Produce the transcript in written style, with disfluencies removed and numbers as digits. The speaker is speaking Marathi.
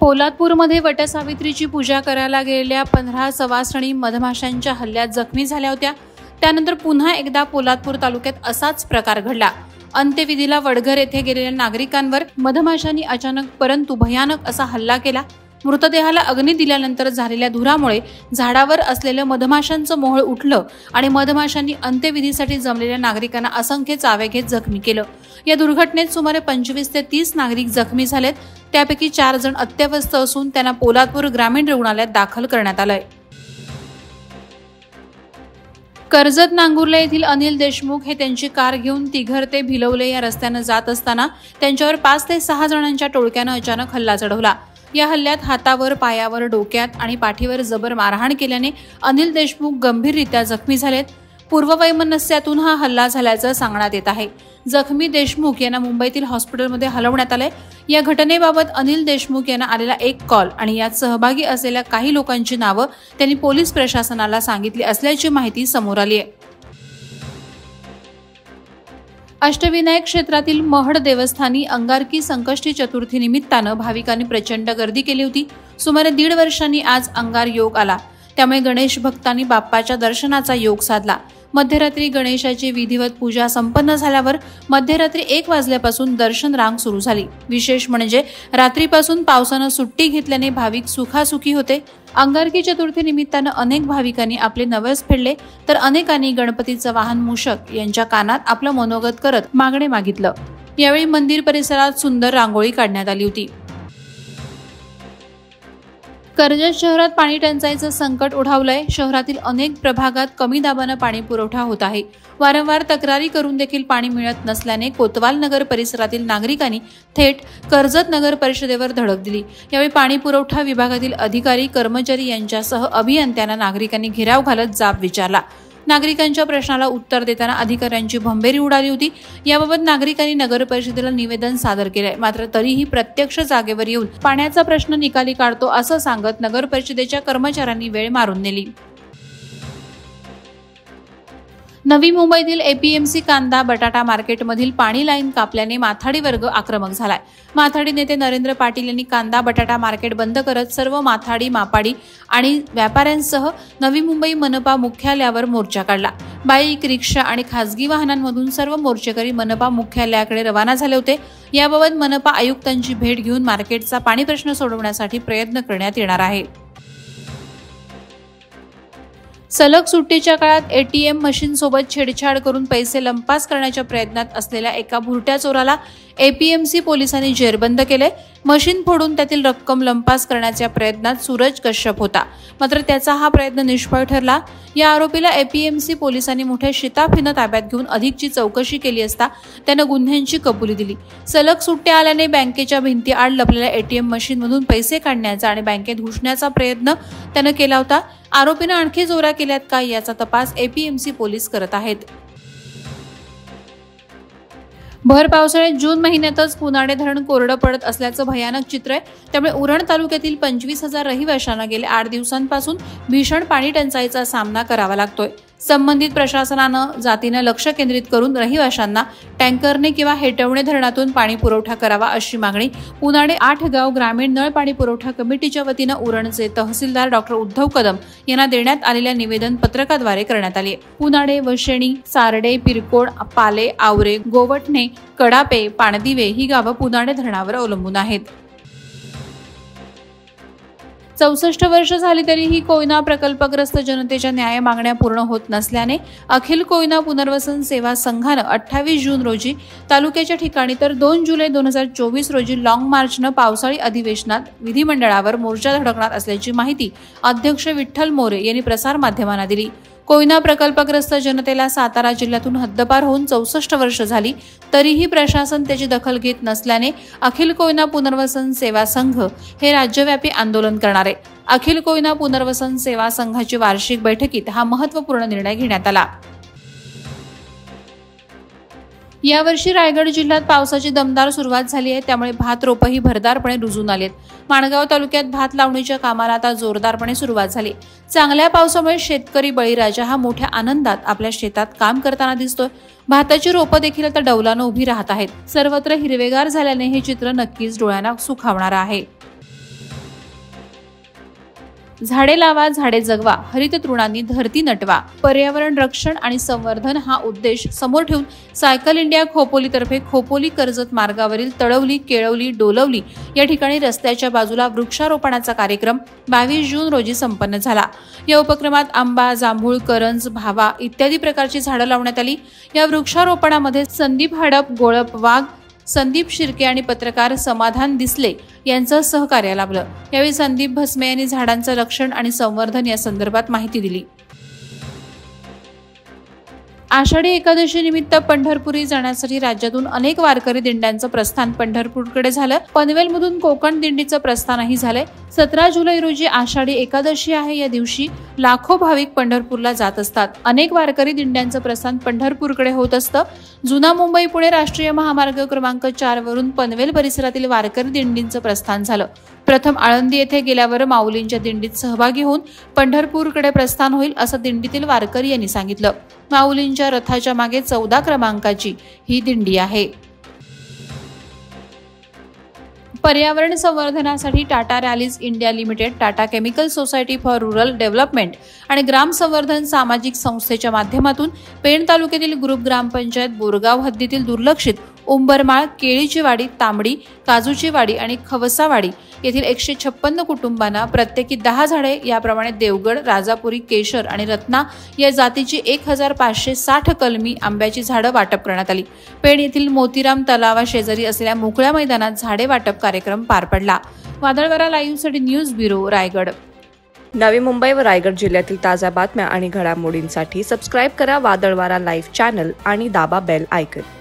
पोलादपूरमध्ये वटसावित्रीची पूजा करायला गेलेल्या 15 सवासणी मधमाशांच्या हल्ल्यात जखमी झाल्या होत्या। त्यानंतर पुन्हा एकदा पोलादपूर तालुक्यात असाच प्रकार घडला। अंत्यविधीला वडघर येथे गेलेल्या नागरिकांवर मधमाशांनी अचानक परंतु भयानक असा हल्ला केला। मृतदेहाला अग्नी दिल्यानंतर झालेल्या धुरामुळे झाडावर असलेलं मधमाशांचं मोहोळ उठलं आणि मधमाशांनी अंत्यविधीसाठी जमलेल्या नागरिकांना असंख्य चावे घेत जखमी केलं। या दुर्घटनेत सुमारे 25 ते 30 नागरिक जखमी झालेत। त्यापैकी 4 जण अत्यवस्थ असून त्यांना पोलादपूर ग्रामीण रुग्णालयात दाखल करण्यात आलंय। कर्जत नांगुर्ले येथील अनिल देशमुख हे त्यांची कार घेऊन तिघर ते भिलवले या रस्त्याने जात असताना त्यांच्यावर 5 ते 6 जणांच्या टोळक्याने अचानक हल्ला चढवला। या हल्ल्यात हातावर, पायावर, डोक्यात आणि पाठीवर जबर मारहाण केल्याने अनिल देशमुख गंभीररित्या जखमी झालेत। पूर्ववैमनस्यातून हा हल्ला झाल्याचं सांगण्यात येत आहे। जखमी देशमुख यांना मुंबईतील हॉस्पिटलमध्ये हलवण्यात आले। या घटनेबाबत अनिल देशमुख यांना आलेला एक कॉल आणि यात सहभागी असलेल्या काही लोकांची नावं त्यांनी पोलीस प्रशासनाला सांगितली असल्याची माहिती समोर आली आहे। अष्टविनायक क्षेत्रातील महड देवस्थानी अंगारकी संकष्टी चतुर्थी निमित्तानं भाविकांनी प्रचंड गर्दी केली होती। सुमारे 1.5 वर्षांनी आज अंगार योग आला, त्यामुळे गणेश भक्तांनी बाप्पाच्या दर्शनाचा योग साधला। मध्यरात्री गणेशाची विधिवत पूजा संपन्न झाल्यावर मध्यरात्री 1 वाजल्यापासून दर्शन रांग सुरू झाली। विशेष म्हणजे रात्रीपासून पावसानं सुट्टी घेतल्याने भाविक सुखासुखी होते। अंगारकी चतुर्थी निमित्तानं अनेक भाविकांनी आपले नवस फेडले, तर अनेकांनी गणपतीचं वाहन मूषक यांच्या कानात आपलं मनोगत करत मागणे मागितलं। यावेळी मंदिर परिसरात सुंदर रांगोळी काढण्यात आली होती। कर्जत शहरात पाणी टंचाईचं संकट ओढावलंय। शहरातील अनेक प्रभागात कमी दाबानं पाणी पुरवठा होत आहे। वारंवार तक्रारी करून देखील पाणी मिळत नसल्याने कोतवाल नगर परिसरातील नागरिकांनी थेट कर्जत नगर परिषदेवर धडक दिली। यावेळी पाणी पुरवठा विभागातील अधिकारी, कर्मचारी यांच्यासह अभियंत्यांना नागरिकांनी घेराव घालत जाब विचारला। नागरिकांच्या प्रश्नाला उत्तर देताना अधिकाऱ्यांची भंबेरी उडाली होती। याबाबत नागरिकांनी नगर परिषदेला निवेदन सादर केलंय, मात्र तरीही प्रत्यक्ष जागेवर येऊन पाण्याचा प्रश्न निकाली काढतो असं सांगत नगर परिषदेच्या कर्मचाऱ्यांनी वेळ मारून नेली। नवी मुंबईतील एपीएमसी कांदा बटाटा मार्केटमधील पाणी लाईन कापल्याने माथाडी वर्ग आक्रमक झालाय। माथाडी नेते नरेंद्र पाटील यांनी कांदा बटाटा मार्केट बंद करत सर्व माथाडी, मापाडी आणि व्यापाऱ्यांसह नवी मुंबई मनपा मुख्यालयावर मोर्चा काढला। बाईक, रिक्षा आणि खासगी वाहनांमधून सर्व मोर्चेकरी मनपा मुख्यालयाकडे रवाना झाले होते। याबाबत मनपा आयुक्तांची भेट घेऊन मार्केटचा पाणी प्रश्न सोडवण्यासाठी प्रयत्न करण्यात येणार आहे। सलग सुट्टीच्या काळात एटीएम मशीन सोबत छेडछाड करून पैसे लंपास करण्याच्या प्रयत्नात असलेल्या एका भुरट्या चोराला एपीएमसी पोलिसांनी जेरबंद केले। मशीन फोडून त्यातील रक्कम लंपास करण्याच्या प्रयत्नात सूरज कश्यप होता, मात्र त्याचा हा प्रयत्न निष्फळ ठरला। या आरोपीला एपीएमसी पोलिसांनी मोठ्या शिताफीनं ताब्यात घेऊन अधिकची चौकशी केली असता त्यानं गुन्ह्यांची कबुली दिली। सलग सुट्ट्या आल्याने बँकेच्या भिंतीआड लपलेल्या एटीएम मशीनमधून पैसे काढण्याचा आणि बँकेत घुसण्याचा प्रयत्न त्यानं केला होता। आरोपीनं आणखी चोऱ्या केल्यात का याचा तपास एपीएमसी पोलीस करत आहेत। भर पावसाळ्यात जून महिन्यातच पुनाडे धरण कोरडं पडत असल्याचं भयानक चित्र आहे। त्यामुळे उरण तालुक्यातील 25,000 रहिवाशांना गेल्या 8 दिवसांपासून भीषण पाणी टंचाईचा सामना करावा लागतोय। संबंधित प्रशासनानं जातीनं लक्ष केंद्रित करून रहिवाशांना टँकरने किंवा हेटवणे धरणातून पाणी पुरवठा करावा अशी मागणी पुनाडे 8 गाव ग्रामीण नळ पाणी पुरवठा कमिटीच्या वतीनं उरणचे तहसीलदार डॉ. उद्धव कदम यांना देण्यात आलेल्या निवेदन पत्रकाद्वारे करण्यात आली आहे। पुनाडे, वशेणी, सारडे, पिरकोड, पाले, आवरे, गोवठणे, कडापे, पाणदिवे ही गावं पुनाडे धरणावर अवलंबून आहेत। 64 वर्ष झाली तरीही कोयना प्रकल्पग्रस्त जनतेच्या न्याय मागण्या पूर्ण होत नसल्याने अखिल कोयना पुनर्वसन सेवा संघानं 28 जून रोजी तालुक्याच्या ठिकाणी तर 2 जुलै 2024 रोजी लॉंग मार्चनं पावसाळी अधिवेशनात विधिमंडळावर मोर्चा धडकणार असल्याची माहिती अध्यक्ष विठ्ठल मोरे यांनी प्रसारमाध्यमांना दिली। कोयना प्रकल्पग्रस्त जनतेला सातारा जिल्ह्यातून हद्दपार होऊन 64 वर्ष झाली तरीही प्रशासन त्याची दखल घेत नसल्याने अखिल कोयना पुनर्वसन सेवा संघ हे राज्यव्यापी आंदोलन करणार आहे। अखिल कोयना पुनर्वसन सेवा संघाची वार्षिक बैठकीत हा महत्त्वपूर्ण निर्णय घेण्यात आला। यावर्षी रायगड जिल्ह्यात पावसाची दमदार सुरुवात झाली आहे, त्यामुळे भात रोपही भरदारपणे रुजून आलेत। माणगाव तालुक्यात भात लावणीच्या कामाला आता जोरदारपणे सुरुवात झाली। चांगल्या पावसामुळे शेतकरी बळीराजा हा मोठ्या आनंदात आपल्या शेतात काम करताना दिसतोय। भाताची रोपं देखील आता डौलानं उभी राहत आहेत। सर्वत्र हिरवेगार झाल्याने हे चित्र नक्कीच डोळ्यांना सुखावणारं आहे। झाडे लावा, झाडे जगवा, हरित तृणांनी धरती नटवा. पर्यावरण रक्षण आणि संवर्धन हा उद्देश समोर ठेवून सायकल इंडिया खोपोलीतर्फे खोपोली कर्जत मार्गावरील तळवली, केळवली, डोलवली या ठिकाणी रस्त्याच्या बाजूला वृक्षारोपणाचा कार्यक्रम 22 जून रोजी संपन्न झाला. या उपक्रमात आंबा, जांभूळ, करंज, भावा इत्यादी प्रकारची झाडं लावण्यात आली. या वृक्षारोपणामध्ये संदीप हडप, गोळप वाघ, संदीप शिर्के आणि पत्रकार समाधान दिसले यांचं सहकार्य लाभलं. यावेळी संदीप भस्मे यांनी झाडांचं रक्षण आणि संवर्धन या संदर्भात माहिती दिली. आषाढी एकादशी निमित्त पंढरपुरी जाण्यासाठी राज्यातून अनेक वारकरी दिंड्यांचं प्रस्थान पंढरपूरकडे झालं. पनवेलमधून कोकण दिंडीचं प्रस्थानही झालंय. 17 जुलै रोजी आषाढी एकादशी आहे. या दिवशी लाखो भाविक पंढरपूरला जात असतात. अनेक वारकरी दिंड्यांचं प्रस्थान पंढरपूरकडे होत असतं. जुना मुंबई पुणे राष्ट्रीय महामार्ग क्रमांक 4 वरून पनवेल परिसरातील वारकरी दिंडींचं प्रस्थान झालं. प्रथम आळंदी येथे गेल्यावर माऊलींच्या दिंडीत सहभागी होऊन पंढरपूरकडे प्रस्थान होईल असं दिंडीतील वारकरी यांनी सांगितलं. माऊलींच्या रथाच्या मागे 14 क्रमांकाची ही दिंडी आहे. पर्यावरण संवर्धनासाठी Tata rallies India limited, Tata chemical society for rural development आणि ग्राम संवर्धन सामाजिक संस्थेच्या माध्यमातून पेण तालुक्यातील ग्रुप ग्रामपंचायत बोरगाव हद्दीतील दुर्लक्षित उंबरमाळ, केळीची वाडी, तांबडी, काजूची वाडी आणि खवसावाडी येथील 156 कुटुंबांना प्रत्येकी 10 झाडे याप्रमाणे देवगड, राजापुरी, केशर आणि रत्ना या जातीची 1560 कलमी आंब्याची झाडं वाटप करण्यात आली. पेण येथील मोतीराम तलावा शेजारी असलेल्या मोकळ्या मैदानात झाडे वाटप कार्यक्रम पार पडला. वादळवारा लाईव्हसाठी न्यूज ब्युरो, रायगड. नवी मुंबई व रायगड जिल्ह्यातील ताज्या बातम्या आणि घडामोडींसाठी सबस्क्राईब करा वादळवारा लाईव्ह चॅनल आणि दाबा बेल आयकॉन.